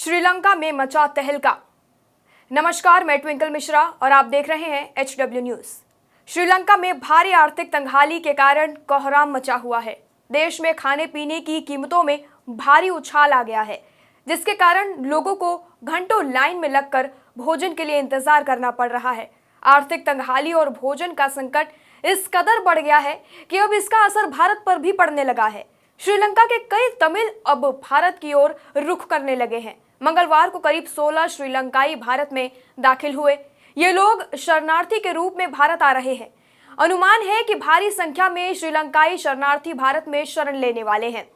श्रीलंका में मचा तहलका। नमस्कार, मैं ट्विंकल मिश्रा और आप देख रहे हैं HW न्यूज। श्रीलंका में भारी आर्थिक तंगहाली के कारण कोहराम मचा हुआ है। देश में खाने पीने की कीमतों में भारी उछाल आ गया है, जिसके कारण लोगों को घंटों लाइन में लगकर भोजन के लिए इंतजार करना पड़ रहा है। आर्थिक तंगहाली और भोजन का संकट इस कदर बढ़ गया है कि अब इसका असर भारत पर भी पड़ने लगा है। श्रीलंका के कई तमिल अब भारत की ओर रुख करने लगे हैं। मंगलवार को करीब 16 श्रीलंकाई भारत में दाखिल हुए। ये लोग शरणार्थी के रूप में भारत आ रहे हैं। अनुमान है कि भारी संख्या में श्रीलंकाई शरणार्थी भारत में शरण लेने वाले हैं।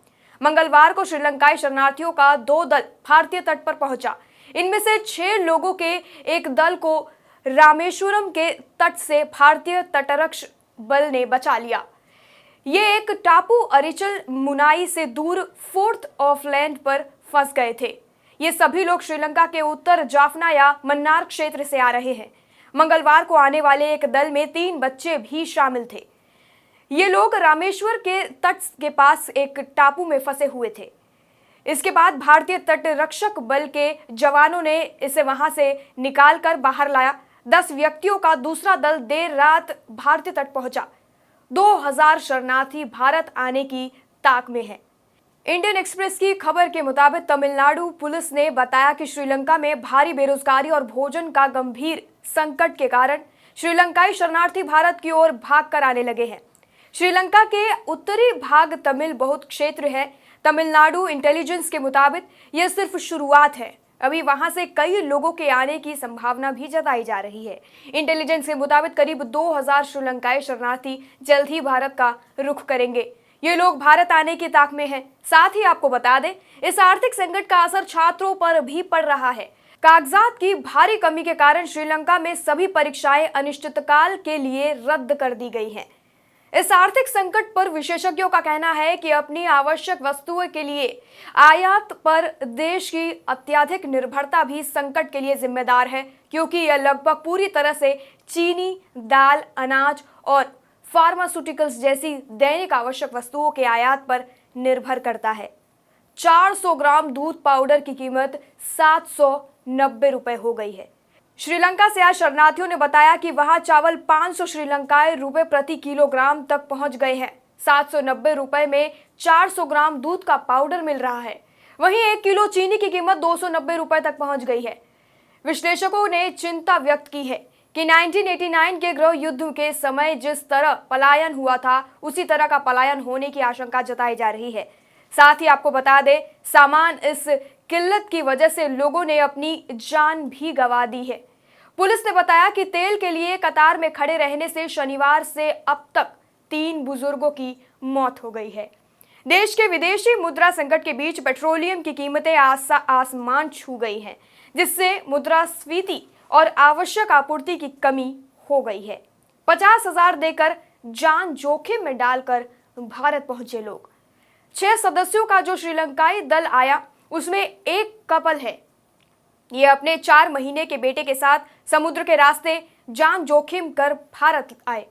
मंगलवार को श्रीलंकाई शरणार्थियों का 2 दल भारतीय तट पर पहुंचा। इनमें से 6 लोगों के एक दल को रामेश्वरम के तट से भारतीय तटरक्षक बल ने बचा लिया। ये एक टापू अरिचल मुनाई से दूर 4th ऑफलैंड पर फंस गए थे। ये सभी लोग श्रीलंका के उत्तर जाफना या मन्नार क्षेत्र से आ रहे हैं। मंगलवार को आने वाले एक दल में 3 बच्चे भी शामिल थे। ये लोग रामेश्वर के तट के पास एक टापू में फंसे हुए थे। इसके बाद भारतीय तटरक्षक बल के जवानों ने इसे वहां से निकालकर बाहर लाया। 10 व्यक्तियों का दूसरा दल देर रात भारतीय तट पहुंचा। 2000 शरणार्थी भारत आने की ताक में है। इंडियन एक्सप्रेस की खबर के मुताबिक तमिलनाडु पुलिस ने बताया कि श्रीलंका में भारी बेरोजगारी और भोजन का गंभीर संकट के कारण श्रीलंकाई शरणार्थी भारत की ओर भागकर आने लगे हैं। श्रीलंका के उत्तरी भाग तमिल बहुत क्षेत्र है। तमिलनाडु इंटेलिजेंस के मुताबिक यह सिर्फ शुरुआत है। अभी वहां से कई लोगों के आने की संभावना भी जताई जा रही है। इंटेलिजेंस के मुताबिक करीब 2000 श्रीलंकाई शरणार्थी जल्द ही भारत का रुख करेंगे। ये लोग भारत आने की ताक में हैं। साथ ही आपको बता दें, इस आर्थिक संकट का असर छात्रों पर भी पड़ रहा है। कागजात की भारी कमी के कारण श्रीलंका में सभी परीक्षाएं अनिश्चितकाल के लिए रद्द कर दी गई हैं। इस आर्थिक संकट पर विशेषज्ञों का कहना है कि अपनी आवश्यक वस्तुओं के लिए आयात पर देश की अत्यधिक निर्भरता भी संकट के लिए जिम्मेदार है, क्योंकि यह लगभग पूरी तरह से चीनी, दाल, अनाज और फार्मास्यूटिकल्स जैसी दैनिक आवश्यक वस्तुओं के आयात पर निर्भर करता है। 400 ग्राम दूध पाउडर की कीमत 790 रुपए हो गई है। श्रीलंका से आए शरणार्थियों ने बताया कि वहां चावल 500 श्रीलंकाई रुपए प्रति किलोग्राम तक पहुंच गए हैं। 790 रुपए में 400 ग्राम दूध का पाउडर मिल रहा है। वहीं 1 किलो चीनी की कीमत 290 रुपए तक पहुंच गई है। विश्लेषकों ने चिंता व्यक्त की है कि 1989 के गृह युद्ध के समय जिस तरह पलायन हुआ था, उसी तरह का पलायन होने की आशंका जताई जा रही है। साथ ही आपको बता दें, सामान इस किल्लत की वजह से लोगों ने अपनी जान भी गंवा दी है। पुलिस ने बताया कि तेल के लिए कतार में खड़े रहने से शनिवार से अब तक 3 बुजुर्गों की मौत हो गई है। देश के विदेशी मुद्रा संकट के बीच पेट्रोलियम की कीमतें आसमान छू गई हैं, जिससे मुद्रास्फीति और आवश्यक आपूर्ति की कमी हो गई है। 50,000 देकर जान जोखिम में डालकर भारत पहुंचे लोग। 6 सदस्यों का जो श्रीलंकाई दल आया, उसमें एक कपल है। ये अपने 4 महीने के बेटे के साथ समुद्र के रास्ते जान जोखिम कर भारत आए।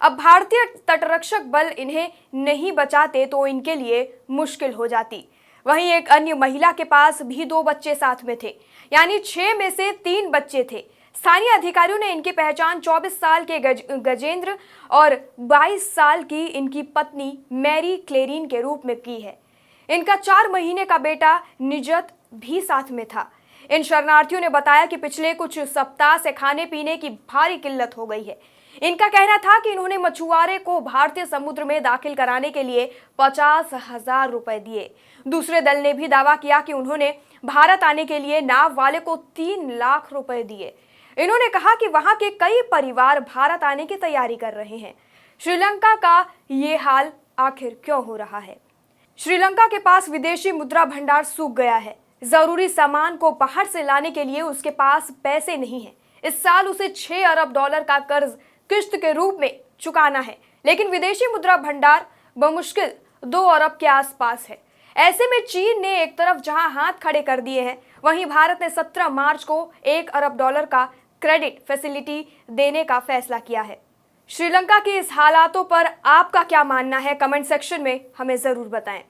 अब भारतीय तटरक्षक बल इन्हें नहीं बचाते तो इनके लिए मुश्किल हो जाती। वहीं एक अन्य महिला के पास भी 2 बच्चे साथ में थे, यानी 6 में से 3 बच्चे थे। स्थानीय अधिकारियों ने इनकी पहचान 24 साल के गजेंद्र और 22 साल की इनकी पत्नी मैरी क्लेरिन के रूप में की है। इनका 4 महीने का बेटा निजत भी साथ में था। इन शरणार्थियों ने बताया कि पिछले कुछ सप्ताह से खाने पीने की भारी किल्लत हो गई है। इनका कहना था कि इन्होंने मछुआरे को भारतीय समुद्र में दाखिल कराने के लिए 50,000 रुपए दिए। दूसरे दल ने भी दावा किया कि उन्होंने भारत आने के लिए नाव वाले को 3 लाख रुपए दिए। इन्होंने कहा कि वहां के कई परिवार भारत आने की तैयारी कर रहे हैं। श्रीलंका का ये हाल आखिर क्यों हो रहा है? श्रीलंका के पास विदेशी मुद्रा भंडार सूख गया है। जरूरी सामान को बाहर से लाने के लिए उसके पास पैसे नहीं है। इस साल उसे 6 अरब डॉलर का कर्ज किश्त के रूप में चुकाना है, लेकिन विदेशी मुद्रा भंडार बमुश्किल 2 अरब के आसपास है। ऐसे में चीन ने एक तरफ जहां हाथ खड़े कर दिए हैं, वहीं भारत ने 17 मार्च को 1 अरब डॉलर का क्रेडिट फैसिलिटी देने का फैसला किया है। श्रीलंका के इस हालातों पर आपका क्या मानना है? कमेंट सेक्शन में हमें जरूर बताएं।